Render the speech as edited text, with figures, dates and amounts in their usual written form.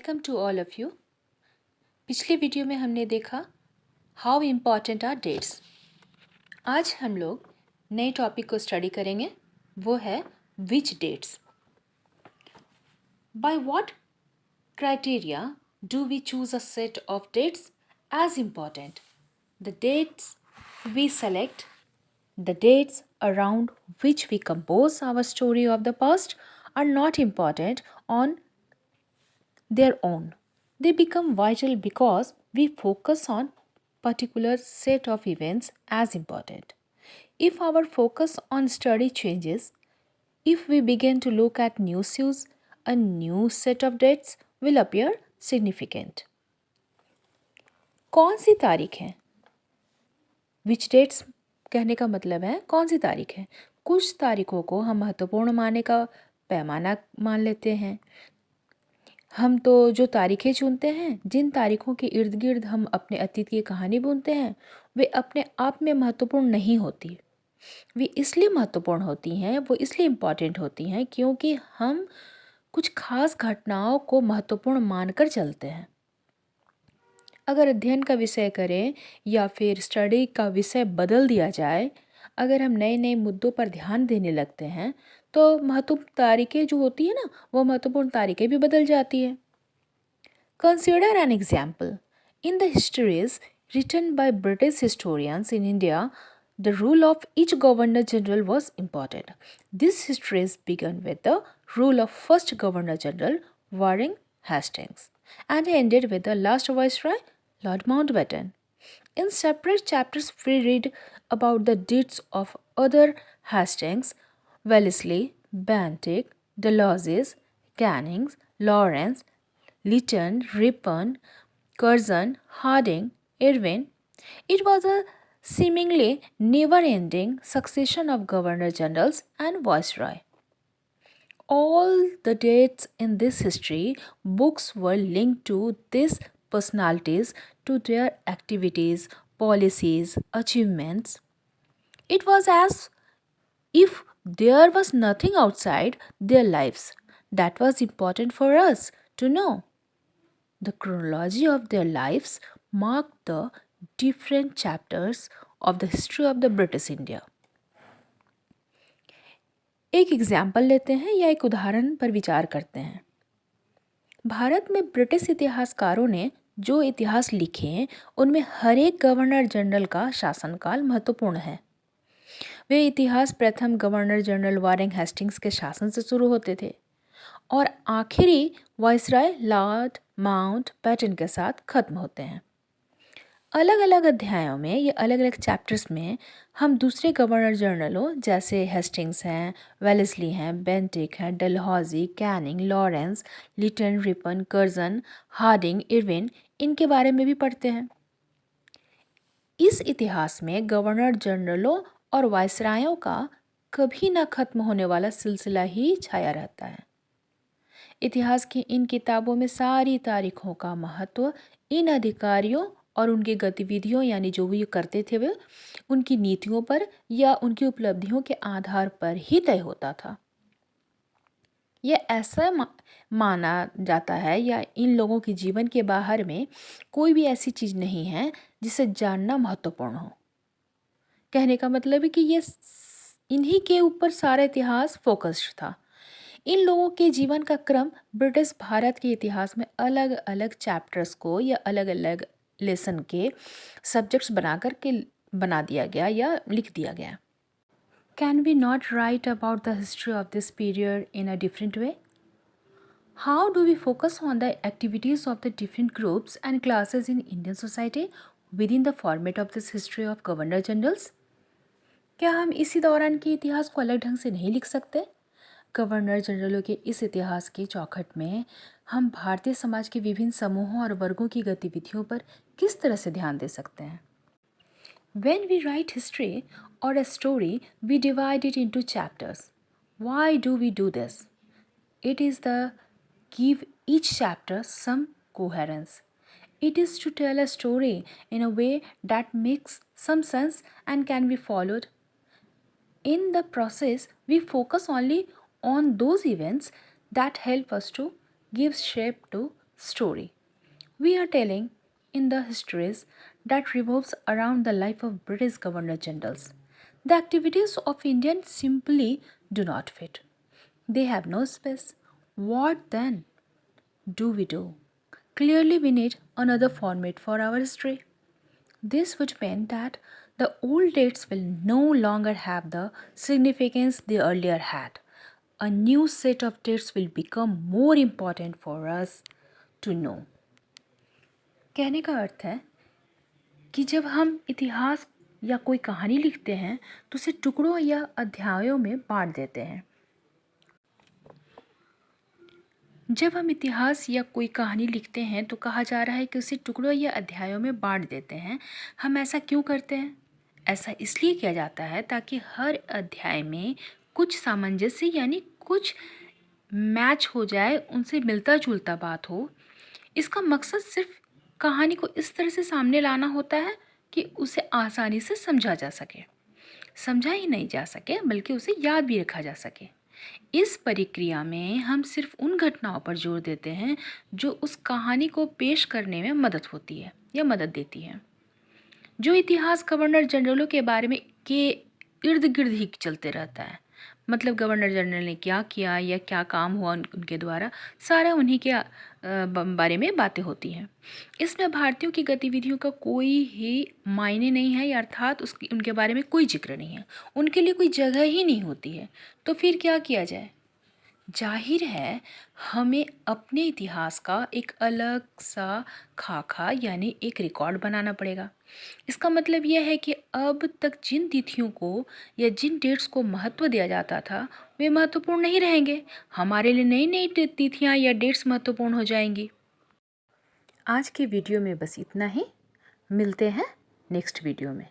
Welcome to all of you. पिछले video में हमने देखा हाउ इम्पॉर्टेंट आर डेट्स। आज हम लोग नए टॉपिक को स्टडी करेंगे, वो है which dates. By what criteria do we choose a set of dates as important? The dates we select, the dates around which we compose our story of the past are not important on their own. They become vital because we focus on particular set of events as important. If our focus on study changes, if we begin to look at new issues, a new set of dates will appear significant. कौन सी तारीख है? Which dates कहने का मतलब है कौन सी तारीख है। कुछ तारीखों को हम महत्वपूर्ण मानने का पैमाना मान लेते हैं। हम तो जो तारीखें चुनते हैं, जिन तारीखों के इर्द गिर्द हम अपने अतीत की कहानी बुनते हैं, वे अपने आप में महत्वपूर्ण नहीं होती। वे इसलिए महत्वपूर्ण होती हैं, वो इसलिए इम्पॉर्टेंट होती हैं क्योंकि हम कुछ खास घटनाओं को महत्वपूर्ण मानकर चलते हैं। अगर अध्ययन का विषय करें या फिर स्टडी का विषय बदल दिया जाए, अगर हम नए नए मुद्दों पर ध्यान देने लगते हैं तो महत्वपूर्ण तारीखें जो होती है ना, वो महत्वपूर्ण तारीखें भी बदल जाती है। Consider an example. In the histories written by British historians in India, the rule of each Governor General was important. These histories began with the rule of first Governor General Warren Hastings and ended with the last Viceroy, Lord Mountbatten. In separate chapters, we read about the deeds of other Hastings, Wellesley, Bentinck, Dalhousie, Canning, Lawrence, Lytton, Ripon, Curzon, Harding, Irvine. It was a seemingly never-ending succession of governor generals and viceroy. All the dates in this history books were linked to these personalities, to their activities, policies, achievements. It was as if there was nothing outside their lives that was important for us to know. The chronology of their lives marked the different chapters of the history of the British India. एक example लेते हैं या एक उदाहरण पर विचार करते हैं। भारत में ब्रिटिश इतिहासकारों ने जो इतिहास लिखे हैं, उनमें हर एक गवर्नर जनरल का शासनकाल महत्वपूर्ण है। वे इतिहास प्रथम गवर्नर जनरल वारेन हेस्टिंग्स के शासन से शुरू होते थे और आखिरी वाइसराय लॉर्ड माउंटबेटन के साथ खत्म होते हैं। अलग अलग अध्यायों में या अलग अलग चैप्टर्स में हम दूसरे गवर्नर जनरलों जैसे हेस्टिंग्स हैं, वेलेस्ली हैं, बेंटिक हैं, Dalhousie, Canning, Lawrence, Lytton, Ripon, Curzon, Hardinge, Irwin, इनके बारे में भी पढ़ते हैं। इस इतिहास में गवर्नर जनरलों और वाइसरायों का कभी ना खत्म होने वाला सिलसिला ही छाया रहता है। इतिहास की इन किताबों में सारी तारीखों का महत्व इन अधिकारियों और उनकी गतिविधियों यानी जो भी करते थे वे उनकी नीतियों पर या उनकी उपलब्धियों के आधार पर ही तय होता था। यह ऐसा माना जाता है या इन लोगों के जीवन के बाहर में कोई भी ऐसी चीज़ नहीं है जिसे जानना महत्वपूर्ण हो। कहने का मतलब है कि ये इन्हीं के ऊपर सारा इतिहास फोकस्ड था। इन लोगों के जीवन का क्रम ब्रिटिश भारत के इतिहास में अलग अलग चैप्टर्स को या अलग अलग लेसन के सब्जेक्ट्स बना दिया गया या लिख दिया गया। Can we not write about the history of this period in a different way? How do we focus on the activities of the different groups and classes in Indian society within the format of this history of governor generals? क्या हम इसी दौरान के इतिहास को अलग ढंग से नहीं लिख सकते? गवर्नर जनरलों के इस इतिहास की चौखट में हम भारतीय समाज के विभिन्न समूहों और वर्गों की गतिविधियों पर किस तरह से ध्यान दे सकते हैं? When we write history or a story, we divide it into chapters. Why do we do this? It is the give each chapter some coherence. It is to tell a story in a way that makes some sense and can be followed. In the process, we focus only on those events that help us to give shape to story we are telling in the histories that revolves around the life of British Governor Generals. The activities of Indians simply do not fit. They have no space. What then do we do? Clearly, we need another format for our history. This would mean that the old dates will no longer have the significance they earlier had. A new set of dates will become more important for us to know. कहने का अर्थ है कि जब हम इतिहास या कोई कहानी लिखते हैं तो उसे टुकड़ों या अध्यायों में बांट देते हैं। जब हम इतिहास या कोई कहानी लिखते हैं तो कहा जा रहा है कि उसे टुकड़ों या अध्यायों में बांट देते हैं। हम ऐसा क्यों करते हैं? ऐसा इसलिए किया जाता है ताकि हर अध्याय में कुछ सामंजस्य यानी कुछ मैच हो जाए, उनसे मिलता जुलता बात हो। इसका मकसद सिर्फ कहानी को इस तरह से सामने लाना होता है कि उसे आसानी से समझा जा सके, समझा ही नहीं जा सके बल्कि उसे याद भी रखा जा सके। इस प्रक्रिया में हम सिर्फ उन घटनाओं पर जोर देते हैं जो उस कहानी को पेश करने में मदद होती है या मदद देती है। जो इतिहास गवर्नर जनरलों के बारे में के इर्द गिर्द ही चलते रहता है, मतलब गवर्नर जनरल ने क्या किया या क्या काम हुआ उनके द्वारा, सारा उन्हीं के बारे में बातें होती हैं। इसमें भारतीयों की गतिविधियों का कोई ही मायने नहीं है या अर्थात उसकी उनके बारे में कोई जिक्र नहीं है, उनके लिए कोई जगह ही नहीं होती है। तो फिर क्या किया जाए? जाहिर है हमें अपने इतिहास का एक अलग सा खाका यानी एक रिकॉर्ड बनाना पड़ेगा। इसका मतलब यह है कि अब तक जिन तिथियों को या जिन डेट्स को महत्व दिया जाता था वे महत्वपूर्ण नहीं रहेंगे। हमारे लिए नई नई तिथियाँ या डेट्स महत्वपूर्ण हो जाएंगी। आज की वीडियो में बस इतना ही। मिलते हैं नेक्स्ट वीडियो में।